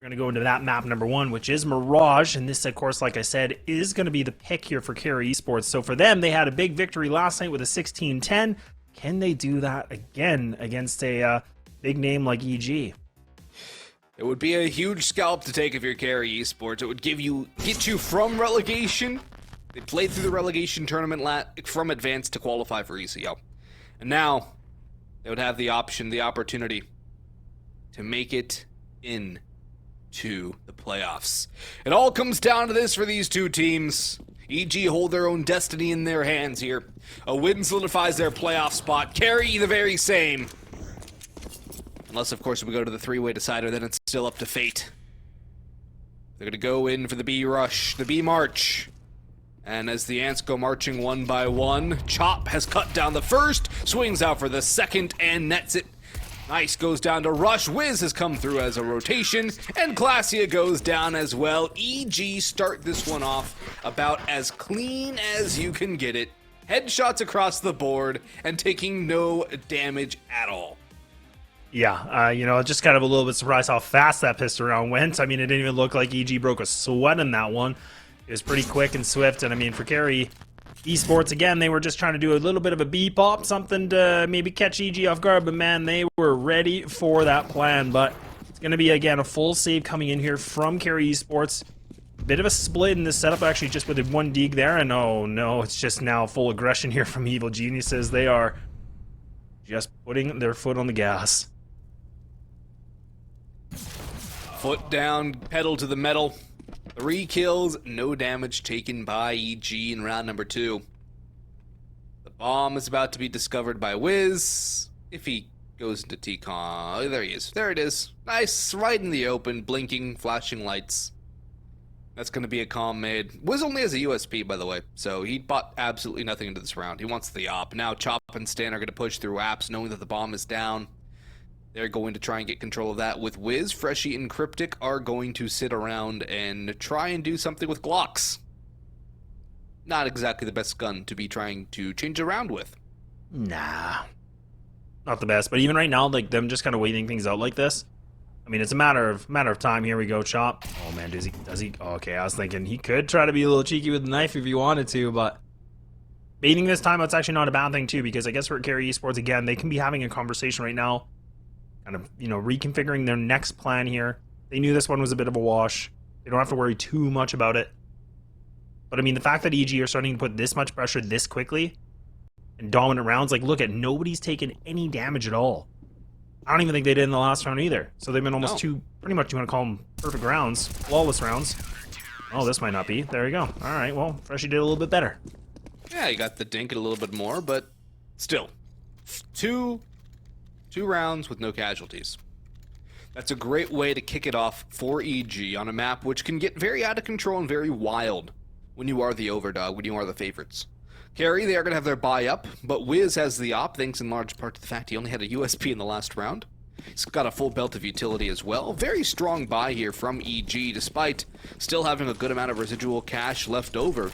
We're going to go into that map number 1, which is Mirage. And this, of course, like I said, is going to be the pick here for Kari Esports. So for them, they had a big victory last night with a 16-10. Can they do that again against a big name like EG? It would be a huge scalp to take if you're Kari Esports. It would get you from relegation. They played through the relegation tournament from advanced to qualify for ECL. And now they would have the opportunity to make it in to the playoffs. It all comes down to this for these two teams. EG hold their own destiny in their hands here. A win solidifies their playoff spot. Kari the very same. Unless, of course, we go to the three-way decider, then it's still up to fate. They're going to go in for the B-Rush, the B-March. And as the Ants go marching one by one, Chop has cut down the first, swings out for the second, and nets it. Nice goes down to Rush. EG.Wiz has come through as a rotation, and Glacia goes down as well. EG start this one off about as clean as you can get it. Headshots across the board, and taking no damage at all. Yeah, just kind of a little bit surprised how fast that pistol round went. I mean, it didn't even look like EG broke a sweat in that one. It was pretty quick and swift, and I mean, for Kari Esports, again, they were just trying to do a little bit of a B-pop, something to maybe catch EG off guard, but man, they were ready for that plan. But it's going to be, again, a full save coming in here from Kari Esports. Bit of a split in this setup, actually, just with one dig there, and oh no, it's just now full aggression here from Evil Geniuses. They are just putting their foot on the gas. Foot down, pedal to the metal. 3 kills, no damage taken by EG in round number 2. The bomb is about to be discovered by EG.Wiz. If he goes into T-Con, oh, there he is. There it is. Nice, right in the open, blinking, flashing lights. That's going to be a calm made. EG.Wiz only has a USP, by the way, so he bought absolutely nothing into this round. He wants the op. Now Chop and Stan are going to push through apps, knowing that the bomb is down. They're going to try and get control of that with EG.Wiz. Freshie and Cryptic are going to sit around and try and do something with Glocks. Not exactly the best gun to be trying to change around with. Nah. Not the best, but even right now, like them just kind of waiting things out like this. I mean, it's a matter of time. Here we go, Chop. Oh man, does he? Oh, okay, I was thinking he could try to be a little cheeky with the knife if he wanted to, but baiting this time, that's actually not a bad thing too, because I guess for Kari Esports, again, they can be having a conversation right now. Kind of, reconfiguring their next plan here. They knew this one was a bit of a wash. They don't have to worry too much about it. But I mean, the fact that EG are starting to put this much pressure this quickly and dominant rounds, like look at, nobody's taken any damage at all. I don't even think they did in the last round either. So they've been almost pretty much, you want to call them perfect rounds, flawless rounds. Oh, this might not be. There you go. All right, well, Freshie did a little bit better. Yeah, you got the dink a little bit more, but still. Two rounds with no casualties. That's a great way to kick it off for EG on a map which can get very out of control and very wild when you are the overdog, when you are the favorites. Kari, they are going to have their buy up, but EG.Wiz has the op, thanks in large part to the fact he only had a USP in the last round. He's got a full belt of utility as well. Very strong buy here from EG, despite still having a good amount of residual cash left over.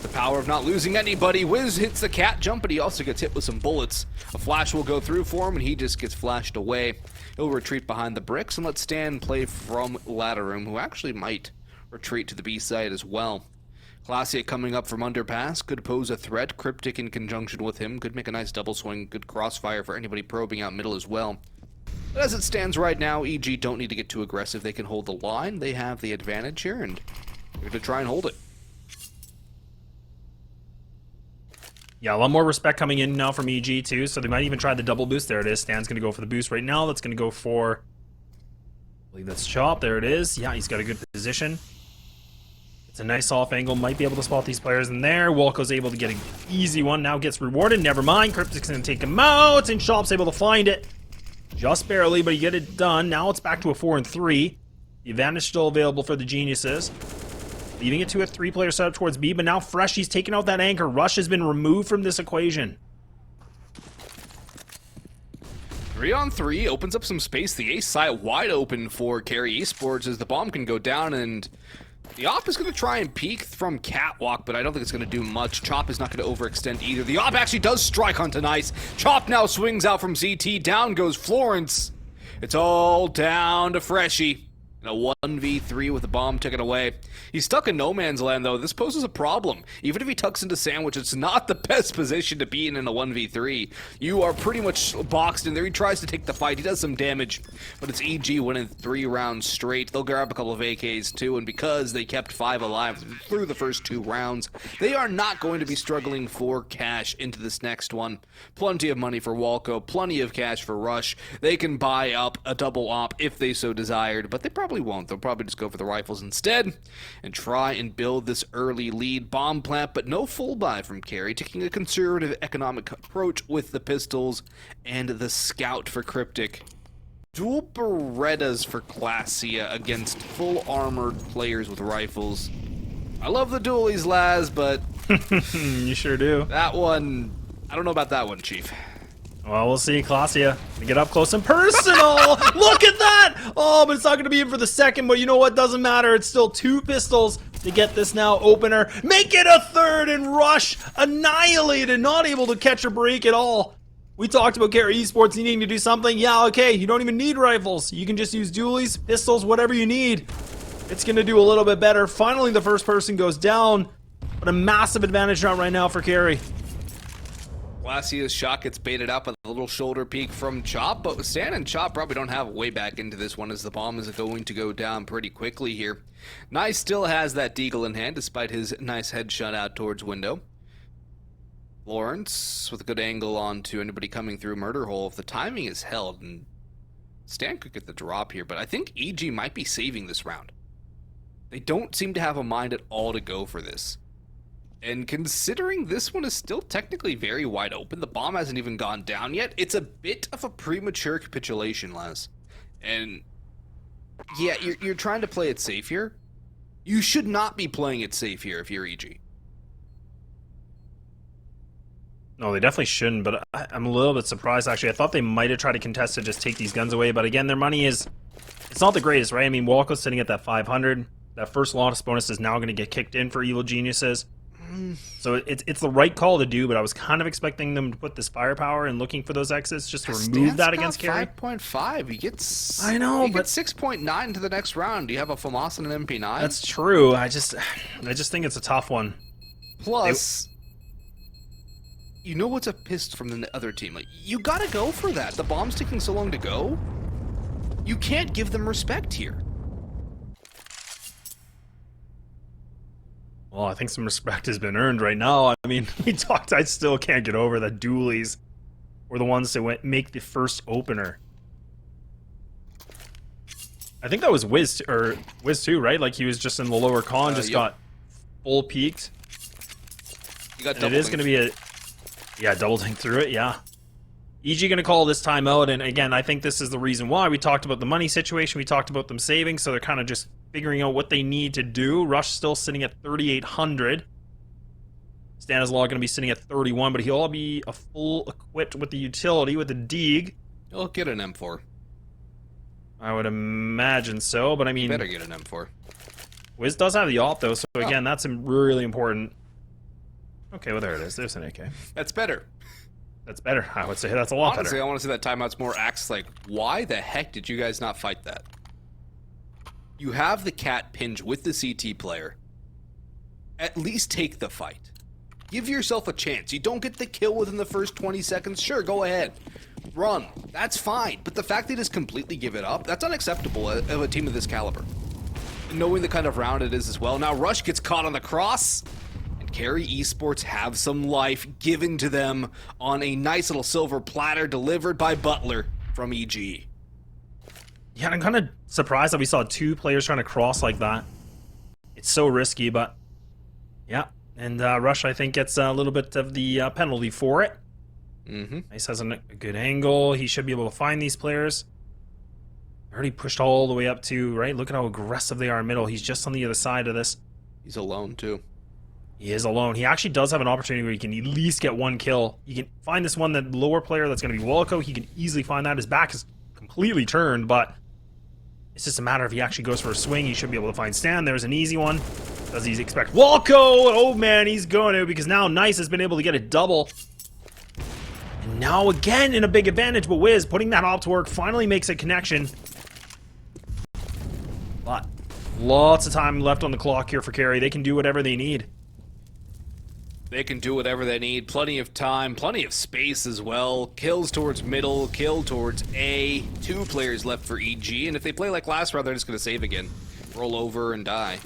The power of not losing anybody. EG.Wiz hits the cat jump, but he also gets hit with some bullets. A flash will go through for him, and he just gets flashed away. He'll retreat behind the bricks and let Stan play from ladder room, who actually might retreat to the B side as well. Glacia coming up from underpass could pose a threat. Cryptic in conjunction with him could make a nice double swing. Good crossfire for anybody probing out middle as well. But as it stands right now, EG don't need to get too aggressive. They can hold the line. They have the advantage here, and they're going to try and hold it. Yeah, a lot more respect coming in now from EG too, so they might even try the double boost. There it is. Stan's going to go for the boost right now. That's going to go for, I believe that's Chop. There it is. Yeah, he's got a good position. It's a nice off angle. Might be able to spot these players in there. Walco's able to get an easy one. Now gets rewarded. Never mind. Cryptic's going to take him out, and Chop's able to find it. Just barely, but he get it done. Now it's back to a 4-3. The advantage still available for the Geniuses. Leaving it to a 3-player setup towards B, but now Freshie's taking out that anchor. Rush has been removed from this equation. 3-on-3 opens up some space. The ace side wide open for Kari Esports as the bomb can go down, and the op is going to try and peek from catwalk, but I don't think it's going to do much. Chop is not going to overextend either. The op actually does strike on Kitten.niise. Chop now swings out from CT. Down goes Florence. It's all down to Freshie. In a 1v3 with the bomb taken away. He's stuck in no man's land, though. This poses a problem. Even if he tucks into sandwich, it's not the best position to be in a 1v3. You are pretty much boxed in there. He tries to take the fight. He does some damage, but it's EG winning 3 rounds straight. They'll grab a couple of AKs, too, and because they kept 5 alive through the first 2 rounds, they are not going to be struggling for cash into this next one. Plenty of money for Walco, plenty of cash for Rush. They can buy up a double op if they so desired, but they probably won't. They'll probably just go for the rifles instead and try and build this early lead. Bomb plant, but no full buy from Kari, taking a conservative economic approach with the pistols and the scout for Cryptic. Dual Berettas for Classia against full armored players with rifles. I love the dualies, Laz, but you sure do. That one, I don't know about that one, Chief. Well, we'll see. Classia, get up close and personal. Look at that. Oh, but it's not going to be in for the second. But you know what? Doesn't matter. It's still 2 pistols to get this now opener. Make it a third, and Rush annihilated. Not able to catch a break at all. We talked about Kari Esports needing to do something. Yeah, okay. You don't even need rifles. You can just use dualies, pistols, whatever you need. It's going to do a little bit better. Finally, the first person goes down. But a massive advantage right now for Kari. Classia's shot gets baited up with a little shoulder peek from Chop, but Stan and Chop probably don't have a way back into this one as the bomb is going to go down pretty quickly here. Nice still has that deagle in hand despite his nice headshot out towards window. Lawrence with a good angle onto anybody coming through murder hole. If the timing is held, and Stan could get the drop here, but I think EG might be saving this round. They don't seem to have a mind at all to go for this. And considering this one is still technically very wide open, the bomb hasn't even gone down yet, it's a bit of a premature capitulation, Laz. And yeah, you're trying to play it safe here. You should not be playing it safe here if you're EG. No, they definitely shouldn't, but I'm a little bit surprised, actually. I thought they might have tried to contest to just take these guns away, but again, their money is... It's not the greatest, right? I mean, Walco's sitting at that 500. That first loss bonus is now going to get kicked in for Evil Geniuses. So it's the right call to do, but I was kind of expecting them to put this firepower and looking for those exits just to remove that against Kari. 5.5. He gets. I know, but but 6.9 to the next round. Do you have a FAMAS and an MP9? That's true. I just think it's a tough one. Plus, you know what's a pissed from the other team? Like, you gotta go for that. The bomb's taking so long to go. You can't give them respect here. Well, I think some respect has been earned right now. I mean, I still can't get over that dualies were the ones that make the first opener. I think that was EG.Wiz too, right? Like he was just in the lower con, just got full peaked. You got it is going to be a double dink through it, yeah. EG going to call this time out, and again, I think this is the reason why. We talked about the money situation, we talked about them saving, so they're kind of just figuring out what they need to do. Rush still sitting at 3,800. Stanislaw going to be sitting at 31, but he'll be a full equipped with the utility, with the Deeg. He'll get an M4. I would imagine so, but I mean... Better get an M4. Wiz does have the AWP, though, so again, that's really important. Okay, well, there it is. There's an AK. That's better. That's better. I would say that's a lot Honestly, better. I want to see that timeout's more acts like, why the heck did you guys not fight that? You have the cat pinch with the CT player. At least take the fight. Give yourself a chance. You don't get the kill within the first 20 seconds. Sure, go ahead. Run. That's fine. But the fact that they just completely give it up, that's unacceptable of a team of this caliber. Knowing the kind of round it is as well. Now Rush gets caught on the cross. And Kari Esports have some life given to them on a nice little silver platter delivered by Butler from EG. Yeah, I'm kind of surprised that we saw 2 players trying to cross like that. It's so risky, but yeah. And Rush, I think, gets a little bit of the penalty for it. Nice has a good angle. He should be able to find these players. Already pushed all the way up to, right? Look at how aggressive they are in middle. He's just on the other side of this. He's alone, too. He is alone. He actually does have an opportunity where he can at least get 1 kill. He can find this one, that lower player that's going to be Walco. He can easily find that. His back is completely turned, but it's just a matter if he actually goes for a swing. He should be able to find Stan. There's an easy one. Does he expect Walco? Oh man, he's going to, because now Nice has been able to get a double. And now again in a big advantage, but Wiz putting that AWP to work finally makes a connection. But lots of time left on the clock here for Kari. They can do whatever they need. They can do whatever they need. Plenty of time, plenty of space as well. Kills towards middle, kill towards A. 2 players left for EG, and if they play like last round, they're just going to save again. Roll over and die.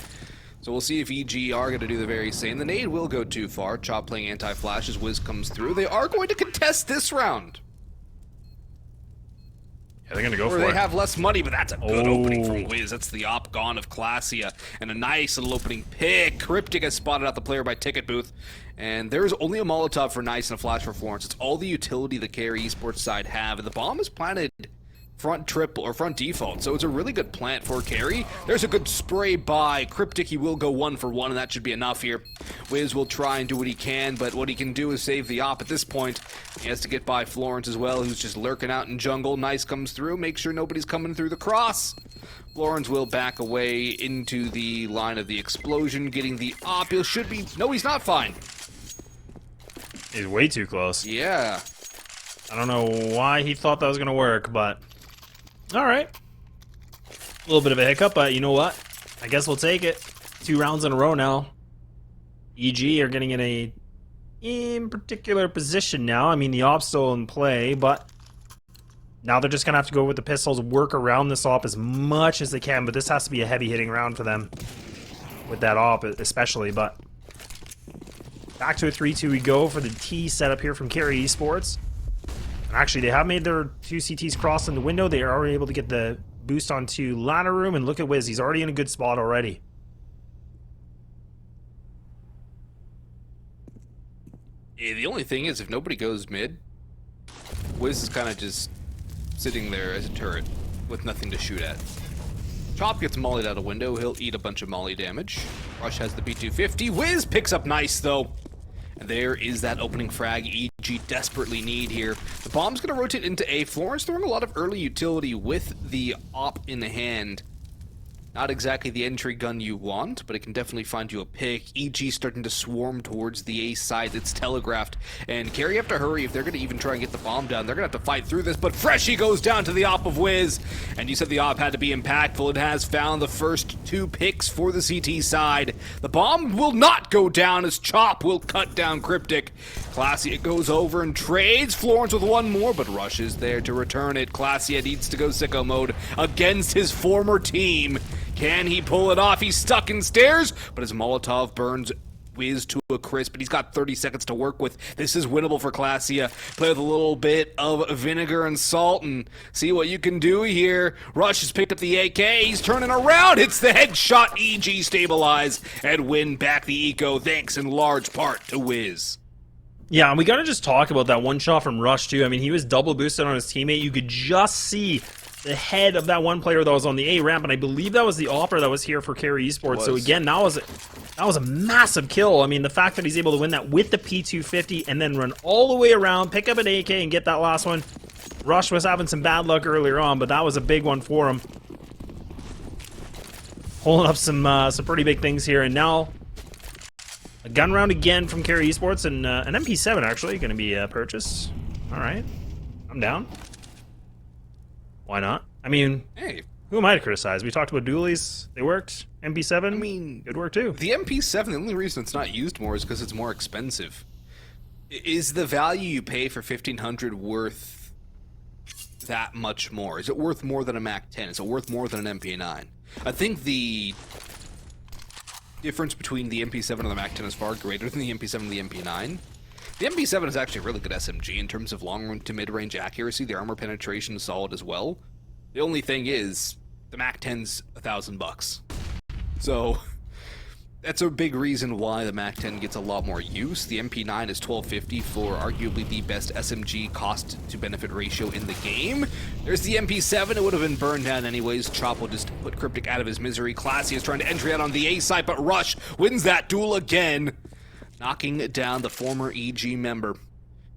So we'll see if EG are going to do the very same. The nade will go too far. Chop playing anti-flash as Wiz comes through. They are going to contest this round. Yeah, they're going to go for it. Or they have less money, but that's a good opening from Wiz. That's the op gone of Classia. And a nice little opening pick. Cryptic has spotted out the player by Ticket Booth. And there's only a Molotov for Nice and a flash for Florence. It's all the utility the Kari esports side have. And the bomb is planted front triple or front default, so it's a really good plant for Kari. There's a good spray by Cryptic. He will go 1 for 1, and that should be enough here. Wiz will try and do what he can, but what he can do is save the op at this point. He has to get by Florence as well, who's just lurking out in jungle. Nice comes through, make sure nobody's coming through the cross. Florence will back away into the line of the explosion, getting the op. He should be, no, he's not fine. He's way too close. Yeah. I don't know why he thought that was going to work, but alright. A little bit of a hiccup, but you know what? I guess we'll take it. 2 rounds in a row now. EG are getting in particular position now. I mean, the op's still in play, but now they're just going to have to go with the pistols, work around this op as much as they can, but this has to be a heavy hitting round for them. With that op especially, but back to a 3-2 we go for the T setup here from Kari Esports. Actually, they have made their 2 CTs cross in the window. They are already able to get the boost onto ladder room, and look at Wiz. He's already in a good spot already. Yeah, the only thing is, if nobody goes mid, Wiz is kind of just sitting there as a turret with nothing to shoot at. Chop gets mollied out a window. He'll eat a bunch of molly damage. Rush has the B250. Wiz picks up Nice, though. And there is that opening frag EG desperately need here. The bomb's going to rotate into A. Florence throwing a lot of early utility with the op in the hand. Not exactly the entry gun you want, but it can definitely find you a pick. EG starting to swarm towards the A side. It's telegraphed. And Kari have to hurry if they're going to even try and get the bomb down. They're going to have to fight through this, but Freshie goes down to the op of Wiz. And you said the op had to be impactful. It has found the first 2 picks for the CT side. The bomb will not go down as Chop will cut down Cryptic. Classia goes over and trades Florence with 1 more, but Rush is there to return it. Classia needs to go sicko mode against his former team. Can he pull it off? He's stuck in stairs, but his Molotov burns Wiz to a crisp, but he's got 30 seconds to work with. This is winnable for Classia. Play with a little bit of vinegar and salt and see what you can do here. Rush has picked up the AK. He's turning around. Hits the headshot. EG stabilize and win back the eco, thanks in large part to Wiz. Yeah, and we got to just talk about that one shot from Rush, too. I mean, he was double boosted on his teammate. You could just see the head of that one player that was on the A ramp, and I believe that was the opera that was here for Kari Esports. So again, that was a massive kill. I mean, the fact that he's able to win that with the P250 and then run all the way around, pick up an AK, and get that last one. Rush was having some bad luck earlier on, but that was a big one for him. Holding up some pretty big things here, and now a gun round again from Kari Esports, and an MP7 actually going to be purchased. All right, I'm down. Why not? I mean, hey, who am I to criticize? We talked about dualies. They worked. MP7, I mean, good work too. The MP7, the only reason it's not used more is because it's more expensive. Is the value you pay for 1500 worth that much more? Is it worth more than a Mac 10? Is it worth more than an MP9? I think the difference between the MP7 and the Mac 10 is far greater than the MP7 and the MP9. The MP7 is actually a really good SMG in terms of long to mid-range accuracy. The armor penetration is solid as well. The only thing is, the Mac 10's $1,000. So, that's a big reason why the Mac 10 gets a lot more use. The MP9 is $1,250 for arguably the best SMG cost to benefit ratio in the game. There's the MP7, it would have been burned down anyways. Chop will just put Cryptic out of his misery. Classia is trying to entry out on the A side, but Rush wins that duel again, knocking down the former EG member.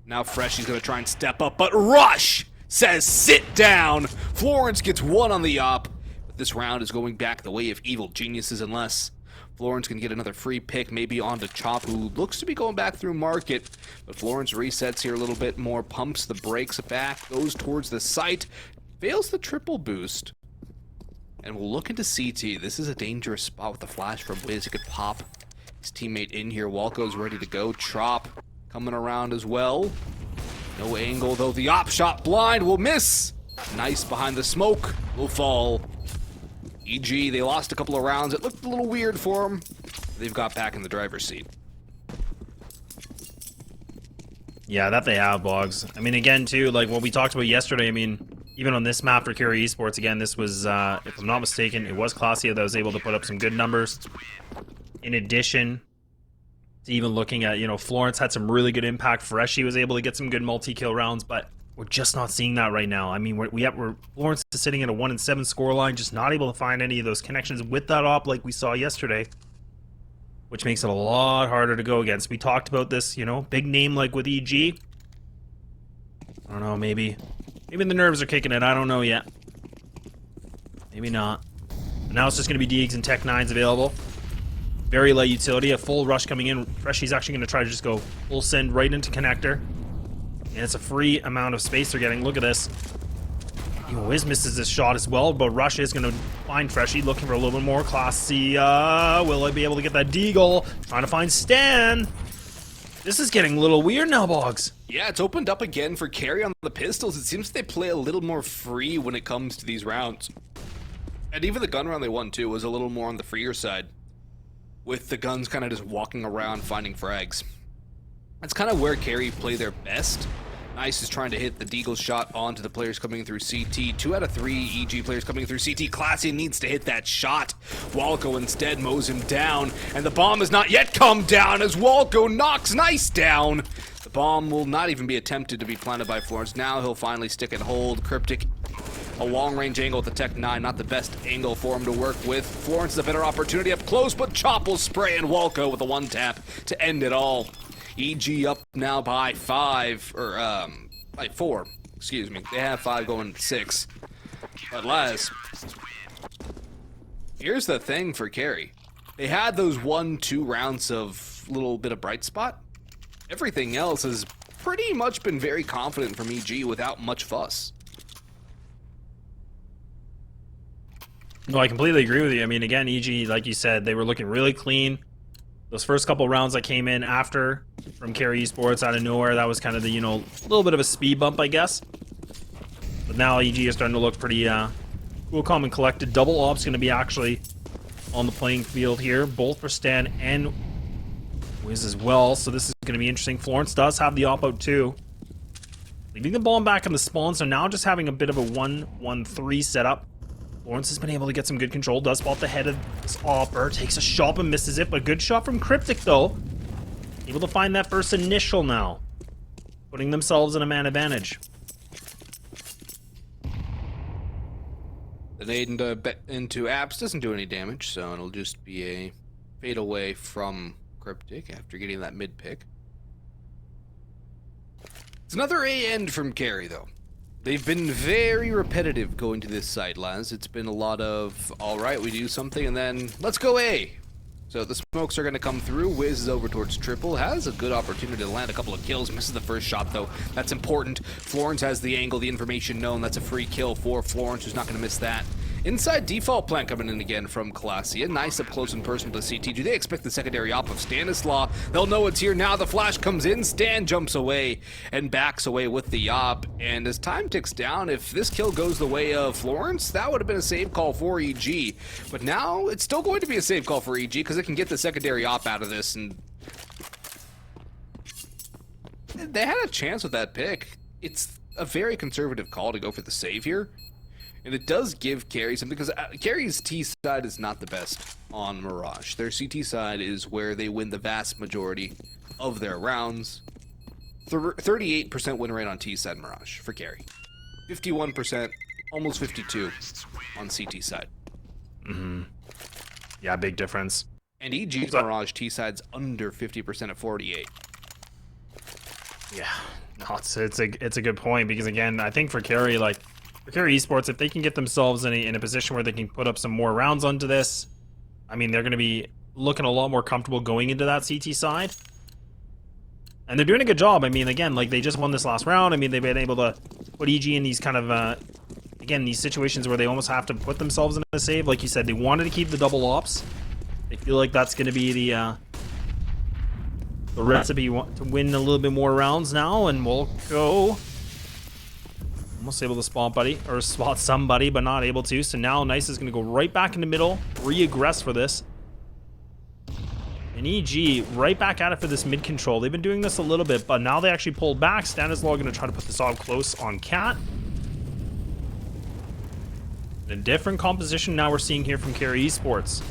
Now Freshie's going to try and step up, but Rush says sit down. Florence gets 1 on the op, but this round is going back the way of evil geniuses unless Florence can get another free pick, maybe onto Chop, who looks to be going back through market. But Florence resets here a little bit more, pumps the brakes back, goes towards the site, fails the triple boost. And we'll look into CT. This is a dangerous spot with the flash from Wiz. It could pop his teammate in here. Walco's ready to go. Trop coming around as well. No angle, though. The op shot blind will miss. Nice behind the smoke. Will fall. EG, they lost a couple of rounds. It looked a little weird for them. They've got back in the driver's seat. Yeah, that they have, Boggs. I mean, again, too, like what we talked about yesterday, I mean, even on this map for Kari Esports, again, this was, if I'm not mistaken, it was Classy that was able to put up some good numbers. In addition to even looking at, you know, Florence had some really good impact. Freshie was able to get some good multi-kill rounds, but we're just not seeing that right now. I mean, we're Florence is sitting at a 1-7 scoreline, just not able to find any of those connections with that op like we saw yesterday, which makes it a lot harder to go against. We talked about this, you know, big name like with EG. I don't know, maybe the nerves are kicking in. I don't know yet. Maybe not. But now it's just going to be Deegs and Kitten.niise available. Very light utility, a full rush coming in. Freshie's actually going to try to just go full send right into connector. And it's a free amount of space they're getting. Look at this. Wiz misses this shot as well, but Rush is going to find Freshie, looking for a little bit more. Classy, will I be able to get that Deagle? Trying to find Stan. This is getting a little weird now, Boggs. Yeah, it's opened up again for Kari on the pistols. It seems they play a little more free when it comes to these rounds. And even the gun round they won, too, was a little more on the freer side, with the guns kind of just walking around finding frags. That's kind of where Kari play their best. Nice is trying to hit the Deagle shot onto the players coming through CT. 2 out of 3 EG players coming through CT. Classy needs to hit that shot. Walco instead mows him down, and the bomb has not yet come down as Walco knocks Nice down. The bomb will not even be attempted to be planted by Florence. Now he'll finally stick and hold. Cryptic, a long-range angle with the Kitten.niise, not the best angle for him to work with. Florence is a better opportunity up close, but Chop will spray and Walco with a one-tap to end it all. EG up now by 5, or by 4, excuse me. They have 5 going to 6. But Les, here's the thing for Kari. They had those 1-2 rounds of little bit of bright spot. Everything else has pretty much been very confident from EG without much fuss. No, I completely agree with you. I mean, again, EG, like you said, they were looking really clean. Those first couple rounds that came in after from Kari Esports out of nowhere, that was kind of the, you know, little bit of a speed bump, I guess. But now EG is starting to look pretty cool, calm, and collected. Double Op's going to be actually on the playing field here, both for Stan and Wiz as well. So this is going to be interesting. Florence does have the op out too. Leaving the bomb back in the spawn, so now just having a bit of a 1-1-3 setup. Florence has been able to get some good control, does spot the head of this opper, takes a shot and misses it, but good shot from Cryptic though. Able to find that first initial now, putting themselves in a man advantage. The nade into apps doesn't do any damage, so it'll just be a fade away from Cryptic after getting that mid pick. It's another A end from Kari though. They've been very repetitive going to this side, lads. It's been a lot of, all right, we do something, and then let's go A. So the smokes are going to come through. Wiz is over towards triple. Has a good opportunity to land a couple of kills. Misses the first shot, though. That's important. Florence has the angle, the information known. That's a free kill for Florence, who's not going to miss that. Inside default plant coming in again from Classy. Nice up close and personal to CT. Do they expect the secondary op of Stanislaw? They'll know it's here now. The flash comes in. Stan jumps away and backs away with the op. And as time ticks down, if this kill goes the way of Florence, that would have been a save call for EG. But now it's still going to be a save call for EG because it can get the secondary op out of this. And they had a chance with that pick. It's a very conservative call to go for the save here. And it does give Kari something, because Kari's T side is not the best on Mirage. Their CT side is where they win the vast majority of their rounds. 38% win rate on T side Mirage for Kari. 51%, almost 52 on CT side. Mm-hmm. Yeah, big difference. And EG's Mirage T side's under 50% at 48. Yeah, no, it's a good point, because again, I think for Kari, like, for Kari Esports, if they can get themselves in a position where they can put up some more rounds onto this, I mean, they're going to be looking a lot more comfortable going into that CT side. And they're doing a good job. I mean, again, like, they just won this last round. I mean, they've been able to put EG in these kind of again, these situations where they almost have to put themselves in a save. Like you said, they wanted to keep the double ops. They feel like that's going to be the recipe to win a little bit more rounds now, and Walco almost able to spot somebody, but not able to. So now Nice is going to go right back in the middle, re-aggress for this. And EG right back at it for this mid control. They've been doing this a little bit, but now they actually pulled back. Stanislaw going to try to put this AWP close on Cat. A different composition now we're seeing here from Kari Esports.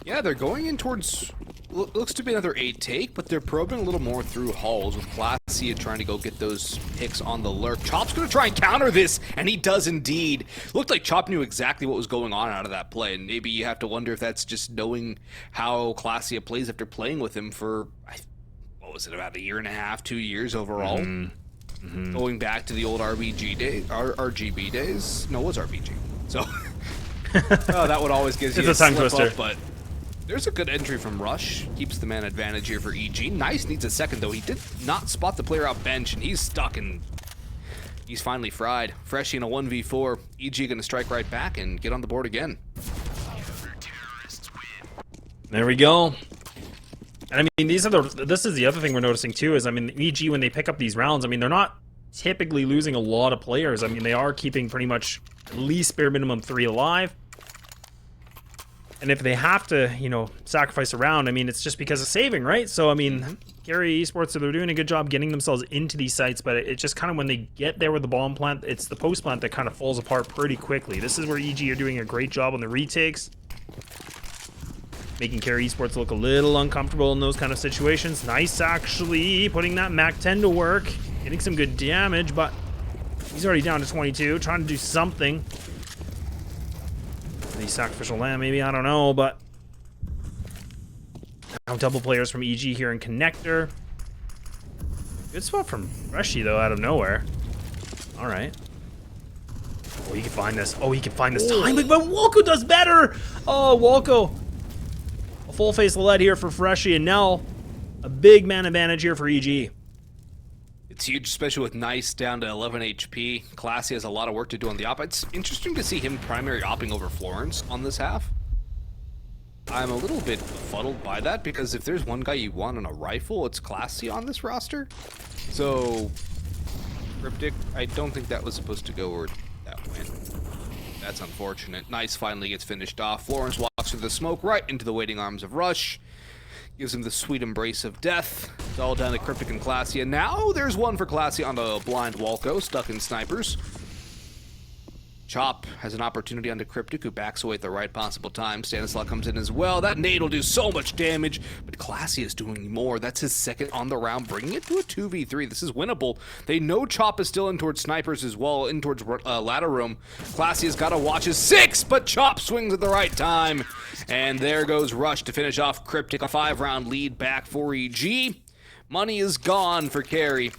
Yeah, they're going in towards, looks to be another 8 take, but they're probing a little more through halls with Classy trying to go get those picks on the lurk. Chop's going to try and counter this, and he does indeed. Looked like Chop knew exactly what was going on out of that play, and maybe you have to wonder if that's just knowing how Classy plays after playing with him for, what was it, about a year and a half, 2 years overall? Going back to the old RBG days, RGB days. No, it was RBG. So, that would always give you a tongue twister. Up, but there's a good entry from Rush. Keeps the man advantage here for EG. Nice needs a second, though. He did not spot the player out bench, and he's stuck, and he's finally fried. Freshie in a 1v4. EG going to strike right back and get on the board again. There we go. And I mean, this is the other thing we're noticing too, is I mean, EG, when they pick up these rounds, I mean, they're not typically losing a lot of players. I mean, they are keeping pretty much at least bare minimum 3 alive. And if they have to, you know, sacrifice a round, I mean, it's just because of saving, right? So, I mean, Kari Esports, they're doing a good job getting themselves into these sites, but it's just kind of when they get there with the bomb plant, it's the post plant that kind of falls apart pretty quickly. This is where EG are doing a great job on the retakes, making Kari Esports look a little uncomfortable in those kind of situations. Nice, actually, putting that Mac 10 to work, getting some good damage, but he's already down to 22, trying to do something. The sacrificial lamb, maybe, I don't know, but now double players from EG here in connector. Good spot from Freshie, though, out of nowhere. All right. Oh, he can find this. Oh, he can find this timing, but Walco does better. Oh, Walco. A full face lead here for Freshie, and now a big man advantage here for EG. It's huge, especially with Nice down to 11 HP. Classy has a lot of work to do on the op. It's interesting to see him primary opping over Florence on this half. I'm a little bit befuddled by that, because if there's one guy you want on a rifle, it's Classy on this roster. So, Cryptic, I don't think that was supposed to go where that went. That's unfortunate. Nice finally gets finished off. Florence walks through the smoke right into the waiting arms of Rush. Gives him the sweet embrace of death. It's all down to Cryptic and Classy, and now there's one for Classy on the blind Walco, stuck in snipers. Chop has an opportunity onto Cryptic, who backs away at the right possible time. Stanislaw comes in as well. That nade will do so much damage, but Classy is doing more. That's his second on the round, bringing it to a 2v3. This is winnable. They know Chop is still in towards snipers as well, in towards ladder room. Classy has got to watch his 6, but Chop swings at the right time. And there goes Rush to finish off Cryptic. A 5-round lead back for EG. Money is gone for Kari.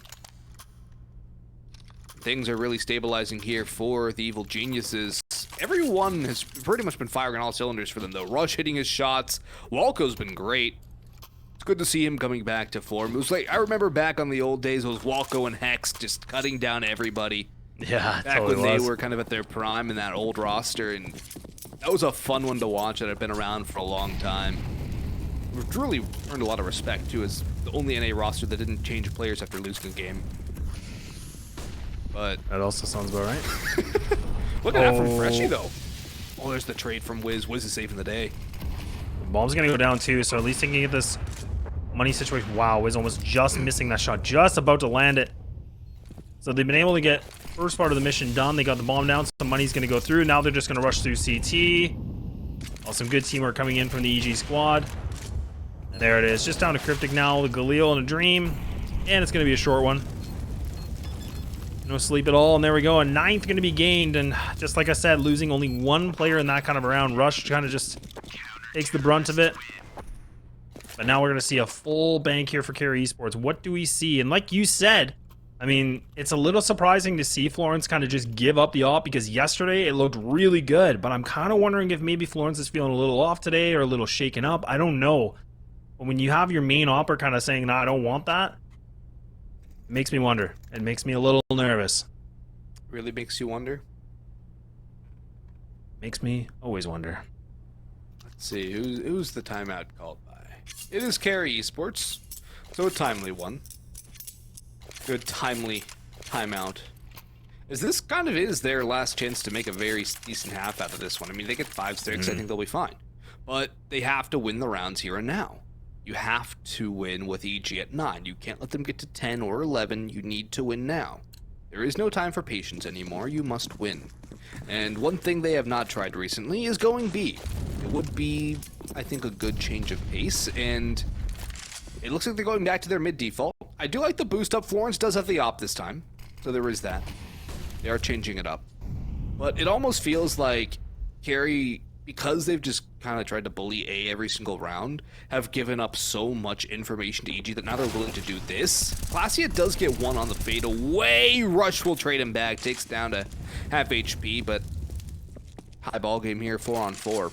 Things are really stabilizing here for the Evil Geniuses. Everyone has pretty much been firing on all cylinders for them, though. Rush hitting his shots. Walco's been great. It's good to see him coming back to form. It was like, I remember back on the old days, it was Walco and Hex just cutting down everybody. Yeah, back totally when they were kind of at their prime in that old roster, and that was a fun one to watch that had been around for a long time. We've really earned a lot of respect, too, as the only NA roster that didn't change players after losing a game. But that also sounds about right. Look at that from Freshie, though. Oh, there's the trade from Wiz. Wiz is saving the day. The bomb's going to go down, too, so at least he can get this money situation. Wow, Wiz almost just missing that shot. Just about to land it. So they've been able to get first part of the mission done. They got the bomb down, so the money's going to go through. Now they're just going to rush through CT. Oh, some good teamwork coming in from the EG squad. There it is. Just down to Cryptic now with Galil and a Dream. And it's going to be a short one. No sleep at all, and there we go. A 9th going to be gained, and just like I said, losing only one player in that kind of a round. Rush kind of just takes the brunt of it. But now we're going to see a full bank here for Kari Esports. What do we see? And like you said, I mean, it's a little surprising to see Florence kind of just give up the op, because yesterday it looked really good. But I'm kind of wondering if maybe Florence is feeling a little off today or a little shaken up. I don't know. But when you have your main opper kind of saying, no, I don't want that, It makes me wonder. It makes me a little nervous. Really makes you wonder? Makes me always wonder. Let's see, who's the timeout called by? It is Kari Esports, so a timely one. Good timely timeout. As this kind of is their last chance to make a very decent half out of this one. I mean, they get 5-6, I think they'll be fine. But they have to win the rounds here and now. You have to win with EG at 9. You can't let them get to 10 or 11. You need to win now. There is no time for patience anymore. You must win. And one thing they have not tried recently is going B. It would be, I think, a good change of pace, and it looks like they're going back to their mid default. I do like the boost up. Florence does have the op this time, so there is that. They are changing it up. But it almost feels like Kari, because they've just kind of tried to bully A every single round, have given up so much information to EG that now they're willing to do this. Glacia does get one on the fade away. Rush will trade him back, takes down to half HP, but high ball game here, 4-on-4.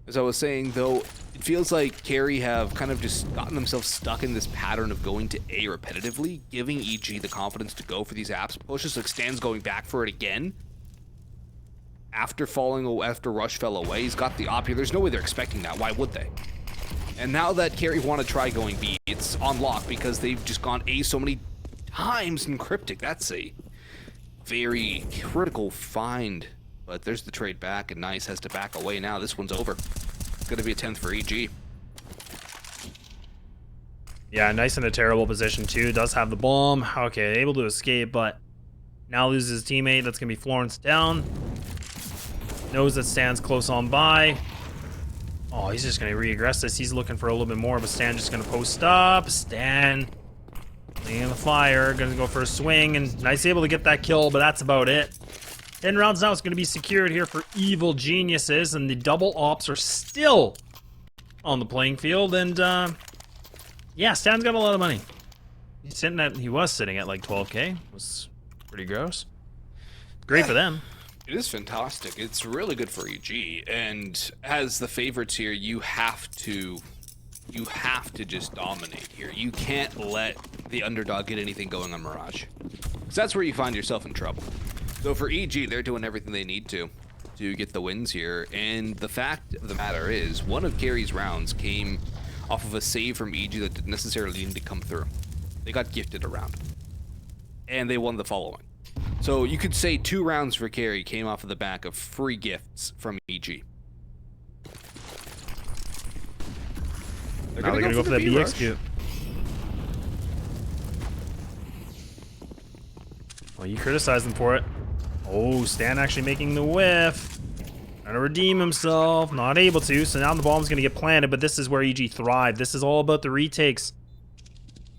As I was saying, though, it feels like Kari have kind of just gotten themselves stuck in this pattern of going to A repetitively, giving EG the confidence to go for these apps pushes, like Stan's going back for it again. After Rush fell away, he's got the op here. There's no way they're expecting that. Why would they? And now that Kari want to try going B, it's on lock because they've just gone A so many times in Cryptic. That's a very critical find. But there's the trade back, and Nice has to back away now. This one's over. It's going to be a 10th for EG. Yeah, Nice in a terrible position, too. Does have the bomb. Okay, able to escape, but now loses his teammate. That's going to be Florence down. Knows that Stan's close on by. Oh, he's just going to re-aggress this. He's looking for a little bit more, but Stan just going to post up. Stan laying the fire. Going to go for a swing, and Nice able to get that kill, but that's about it. 10 rounds now is going to be secured here for Evil Geniuses, and the double ops are still on the playing field, and yeah, Stan's got a lot of money. He was sitting at like 12K. Was pretty gross. Great for them. It is fantastic. It's really good for EG, and as the favorites here, you have to just dominate here. You can't let the underdog get anything going on Mirage, because that's where you find yourself in trouble. So for EG, they're doing everything they need to get the wins here, and the fact of the matter is, one of Kari's rounds came off of a save from EG that didn't necessarily need to come through. They got gifted a round, and they won the following. So you could say 2 rounds for Kari came off of the back of free gifts from EG. They're going to go for that BX. Well, you criticized them for it. Oh, Stan actually making the whiff. Trying to redeem himself. Not able to, so now the bomb's going to get planted, but this is where EG thrive. This is all about the retakes.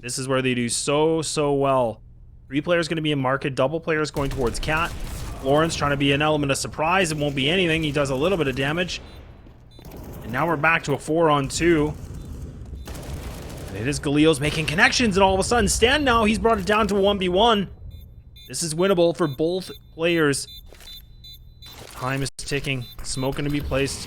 This is where they do so well. 3 players going to be in market. Double players going towards Cat. Lawrence trying to be an element of surprise. It won't be anything. He does a little bit of damage. And now we're back to a 4-on-2. And it is Galil's making connections, and all of a sudden, Stan now, he's brought it down to a 1v1. This is winnable for both players. Time is ticking. Smoke going to be placed.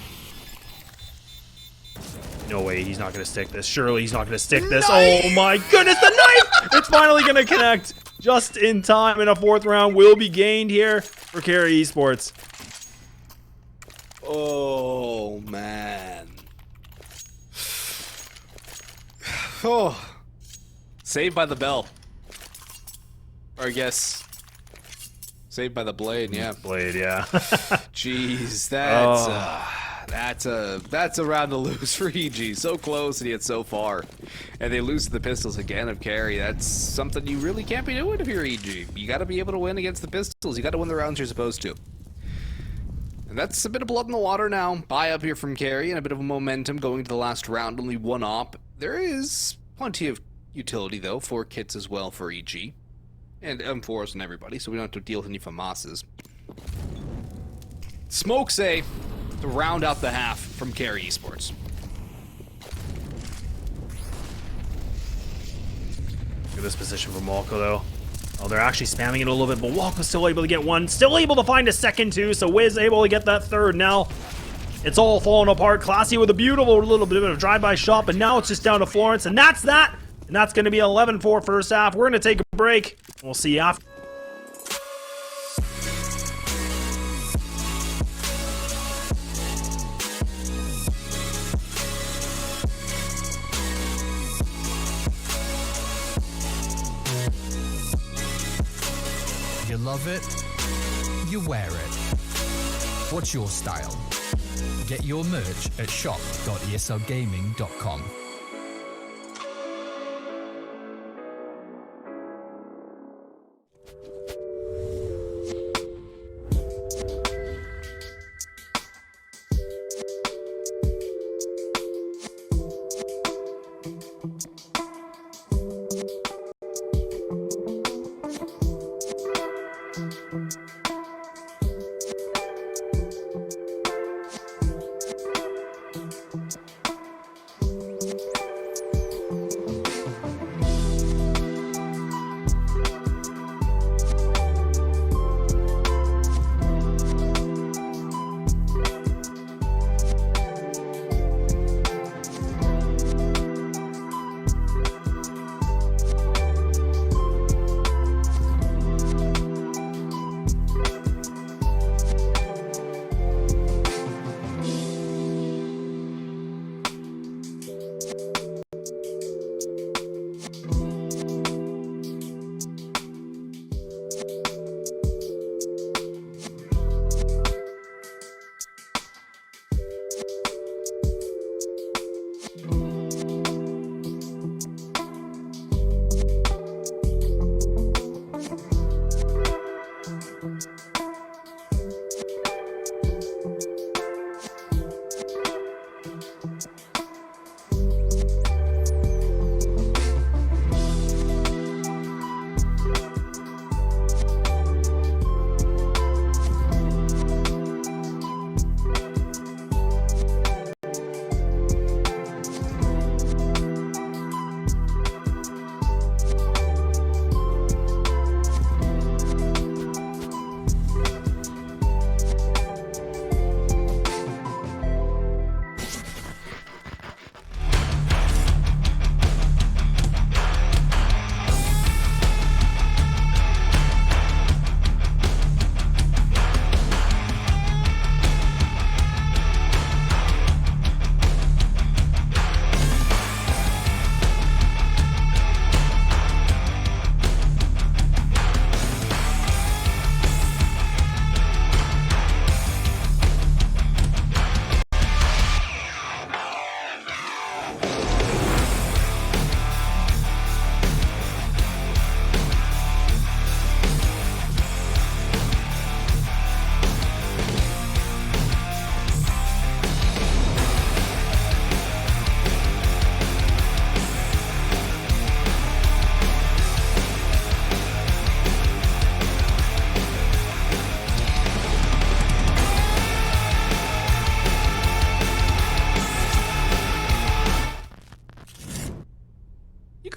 No way he's not going to stick this. Surely he's not going to stick this. Oh my goodness, the knife! It's finally going to connect just in time, and a 4th round will be gained here for Kari Esports. Oh, man. Oh. Saved by the bell. Or I guess... Saved by the blade, yeah. Blade, yeah. Jeez, that's a round to lose for EG. So close and yet so far. And they lose to the pistols again of Kari. That's something you really can't be doing if you're EG. You got to be able to win against the pistols. You got to win the rounds you're supposed to. And that's a bit of blood in the water now. Buy up here from Kari and a bit of a momentum going to the last round. Only 1 op. There is plenty of utility, though, for kits as well for EG. And M4s and everybody, so we don't have to deal with any FAMASs. Smoke say to round out the half from Kari Esports. Look at this position from Walco, though. Oh, they're actually spamming it a little bit, but Walco's still able to get one. Still able to find a second, too, so Wiz able to get that 3rd. Now, it's all falling apart. Classy with a beautiful little bit of a drive-by shot, but now it's just down to Florence, and that's that And that's going to be 11-4 first half. We're going to take a break. We'll see you after. You love it, you wear it. What's your style? Get your merch at shop.eslgaming.com.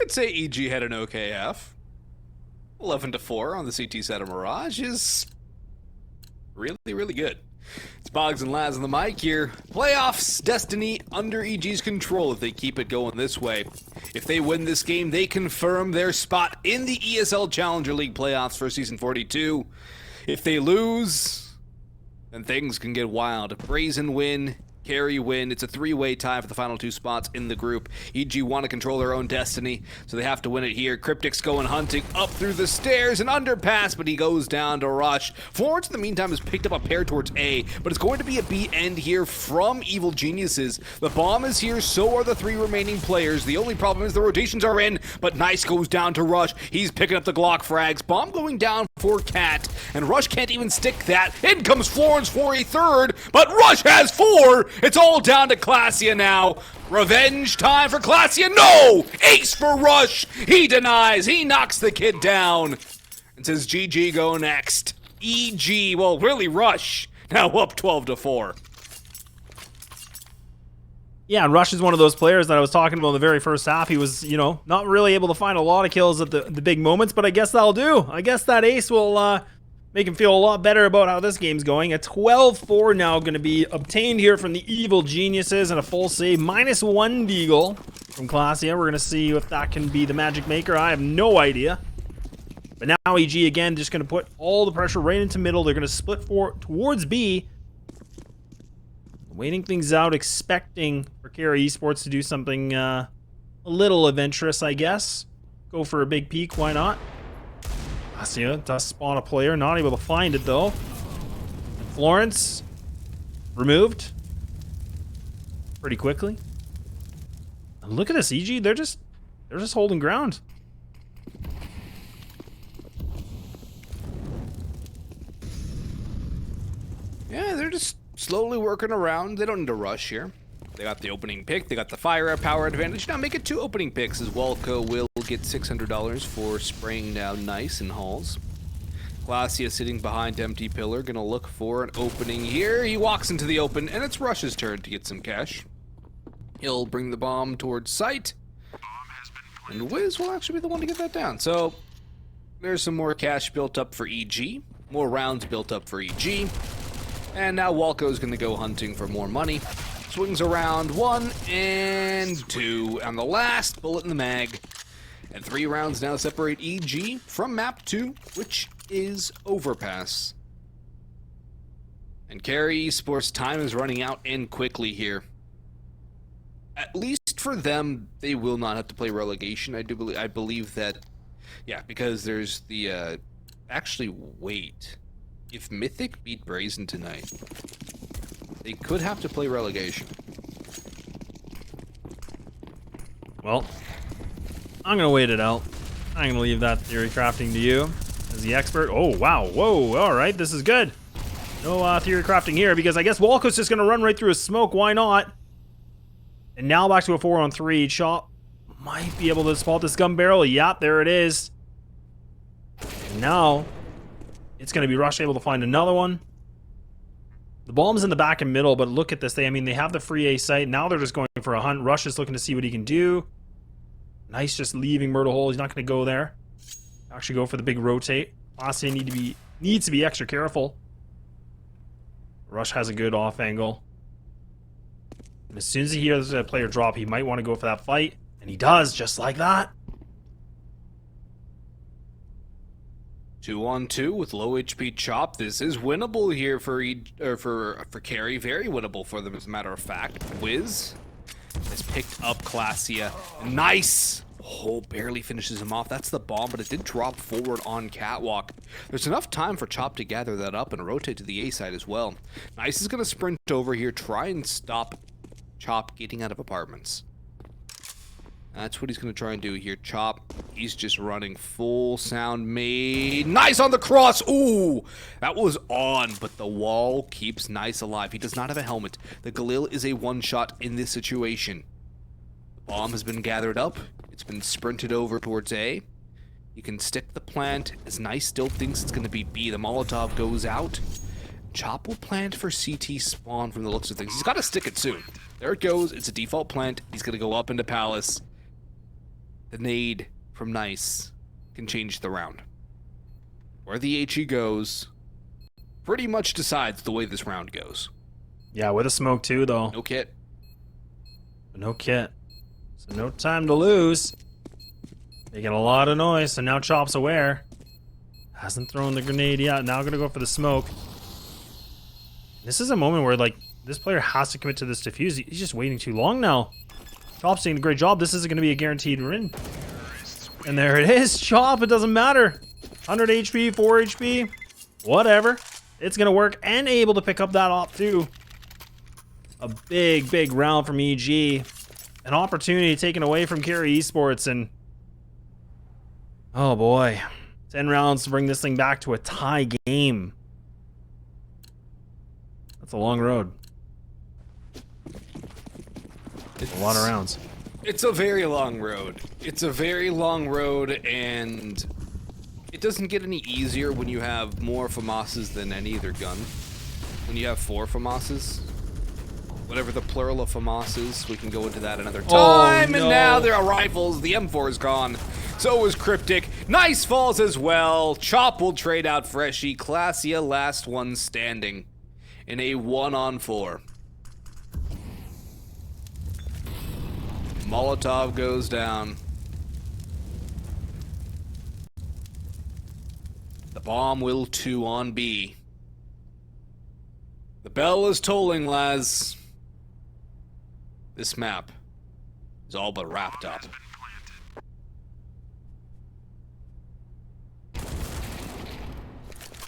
I'd say EG had an OKF. 11-4 on the CT set of Mirage is really, really good. It's Boggs and Laz on the mic here. Playoffs destiny under EG's control if they keep it going this way. If they win this game, they confirm their spot in the ESL Challenger League playoffs for Season 42. If they lose, then things can get wild. Brazen win, Kari win. It's a three-way tie for the final two spots in the group. EG want to control their own destiny, so they have to win it here. Cryptic's going hunting up through the stairs and underpass, but he goes down to Rush. Florence, in the meantime, has picked up a pair towards A, but it's going to be a B end here from Evil Geniuses. The bomb is here, so are the three remaining players. The only problem is the rotations are in, but Nice goes down to Rush. He's picking up the Glock frags. Bomb going down for Cat, and Rush can't even stick that. In comes Florence for a third, but Rush has four! It's all down to Classia now. Revenge time for Classia. No! Ace for Rush. He denies. He knocks the kid down. And says GG go next. EG, well, really Rush, now up 12-4. Yeah, and Rush is one of those players that I was talking about in the very first half. He was, not really able to find a lot of kills at the big moments, but I guess that'll do. I guess that ace will make him feel a lot better about how this game's going. A 12-4 now going to be obtained here from the Evil Geniuses and a full save. -1 Deagle. from Classia. We're going to see if that can be the magic maker. I have no idea. But now EG, again, just going to put all the pressure right into middle. They're going to split towards B. Waiting things out, expecting for Kari Esports to do something a little adventurous, I guess. Go for a big peek, why not? Classia does spawn a player, not able to find it though. Florence removed pretty quickly. And look at this, EG, they're just holding ground. Yeah, they're just slowly working around. They don't need to rush here. They got the opening pick. They got the firepower advantage. Now make it 2 opening picks as Walco will get $600 for spraying down nice in halls. Classia sitting behind empty pillar. Gonna look for an opening here. He walks into the open and it's Rush's turn to get some cash. He'll bring the bomb towards site. And Wiz will actually be the one to get that down. So there's some more cash built up for EG. More rounds built up for EG. And now Walco's going to go hunting for more money. Swings around 1 and 2. And the last bullet in the mag. And 3 rounds now separate EG from map 2, which is Overpass. And Kari Esports' time is running out and quickly here. At least for them, they will not have to play relegation. I believe that, yeah, because there's the, actually, wait. If Mythic beat Brazen tonight, they could have to play relegation. Well, I'm going to wait it out. I'm going to leave that theory crafting to you as the expert. Oh, wow. Whoa. All right. This is good. No theory crafting here because I guess Walco's just going to run right through a smoke. Why not? And now back to a 4-on-3. Chop might be able to spot this gun barrel. Yep, there it is. And now it's going to be Rush able to find another one. The bomb's in the back and middle, but look at this. They have the free A site. Now they're just going for a hunt. Rush is looking to see what he can do. Nice just leaving Myrtle Hole. He's not going to go there. Actually go for the big rotate. Classia needs to be extra careful. Rush has a good off angle. And as soon as he hears a player drop, he might want to go for that fight. And he does, just like that. 2-on-2 with low HP Chop. This is winnable here for Kari. Very winnable for them, as a matter of fact. Wiz has picked up Classia. Nice! Oh, barely finishes him off. That's the bomb, but it did drop forward on Catwalk. There's enough time for Chop to gather that up and rotate to the A side as well. Nice is going to sprint over here, try and stop Chop getting out of apartments. That's what he's going to try and do here. Chop, he's just running full sound made. Nice on the cross. Ooh, that was on, but the wall keeps Nice alive. He does not have a helmet. The Galil is a one-shot in this situation. The bomb has been gathered up. It's been sprinted over towards A. You can stick the plant as Nice still thinks it's going to be B. The Molotov goes out. Chop will plant for CT spawn from the looks of things. He's got to stick it soon. There it goes. It's a default plant. He's going to go up into Palace. The nade from Nice can change the round. Where the HE goes pretty much decides the way this round goes. Yeah, with a smoke too, though. No kit. No kit. So no time to lose. Making a lot of noise, so now Chop's aware. Hasn't thrown the grenade yet. Now gonna go for the smoke. This is a moment where, like, this player has to commit to this defuse. He's just waiting too long now. Chop's doing a great job. This isn't going to be a guaranteed win. And there it is. Chop, it doesn't matter. 100 HP, 4 HP, whatever. It's going to work and able to pick up that op too. A big, big round from EG. An opportunity taken away from Kari Esports. And oh boy. 10 rounds to bring this thing back to a tie game. That's a long road. It's a lot of rounds. It's a very long road. It's a very long road, and it doesn't get any easier when you have more FAMASs than any other gun. When you have 4 FAMASs, whatever the plural of FAMAS is, we can go into that another time. Oh, no. And now there are rifles. The M4 is gone. So is Cryptic. Nice falls as well. Chop will trade out Freshie. Classia last one standing in a 1-on-4. Molotov goes down. The bomb will 2 on B. The bell is tolling, lads. This map is all but wrapped up.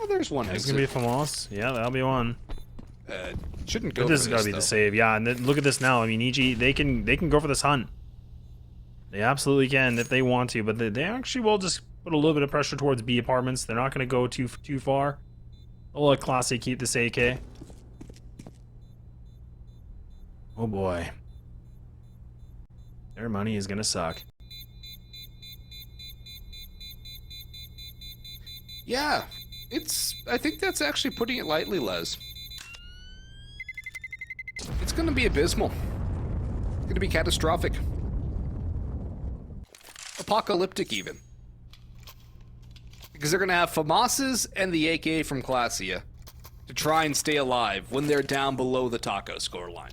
Oh, there's one It's exit. gonna be Famos. Yeah, that'll be one. Shouldn't go But for this has got to be though. the save. Yeah, and then look at this now. I mean, EG, they can go for this hunt. They absolutely can if they want to, but they actually will just put a little bit of pressure towards B apartments. They're not going to go too far. They'll let Classy keep this AK. Oh boy. Their money is going to suck. Yeah, I think that's actually putting it lightly, Les. It's gonna be abysmal. It's gonna be catastrophic. Apocalyptic, even. Because they're gonna have FAMASes and the AK from Classia to try and stay alive when they're down below the taco scoreline.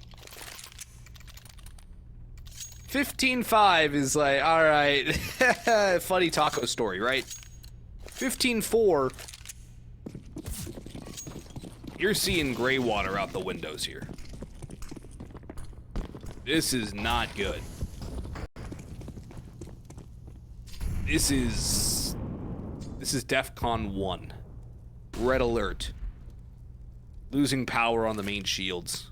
15-5 is like, alright, funny taco story, right? 15-4, you're seeing gray water out the windows here. This is not good. This is DEFCON 1. Red alert. Losing power on the main shields.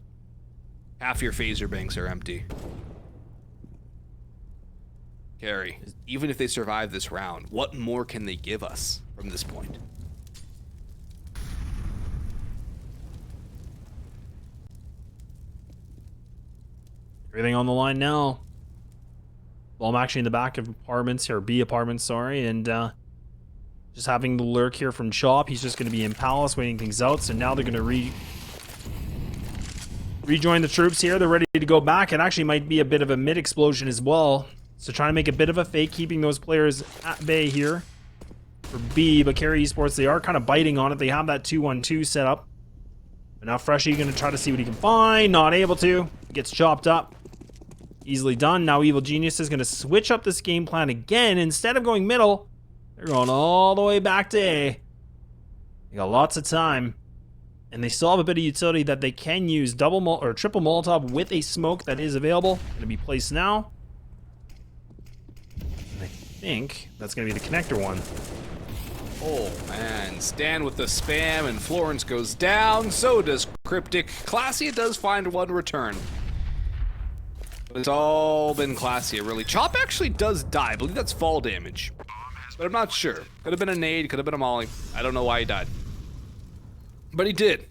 Half your phaser banks are empty. Kari, even if they survive this round, what more can they give us from this point? Everything on the line now. Well, I'm actually in the back of apartments, or B apartments, sorry, and just having the lurk here from Chop. He's just going to be in Palace waiting things out, so now they're going to rejoin the troops here. They're ready to go back. It actually might be a bit of a mid-explosion as well. So trying to make a bit of a fake, keeping those players at bay here for B, but Kari Esports, they are kind of biting on it. They have that 2-1-2 set up. But now Freshie going to try to see what he can find. Not able to. Gets chopped up. Easily done. Now Evil Genius is going to switch up this game plan again. Instead of going middle, they're going all the way back to A. They got lots of time. And they still have a bit of utility that they can use. Triple Molotov with a smoke that is available. Going to be placed now. And I think that's going to be the connector one. Oh man, Stan with the spam and Florence goes down. So does Cryptic. Classia does find one return. It's all been Classia, really. Chop actually does die. I believe that's fall damage. But I'm not sure. Could have been a nade, could have been a molly. I don't know why he died. But he did.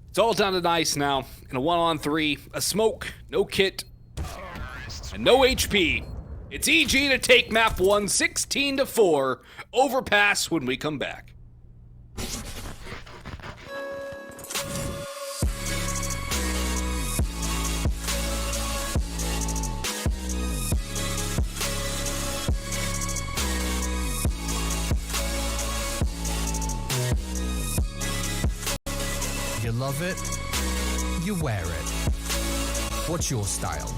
It's all down to Nice now. In a 1-on-3, a smoke, no kit, and no HP. It's EG to take map 1, 16-4. Overpass when we come back. You love it, you wear it. What's your style?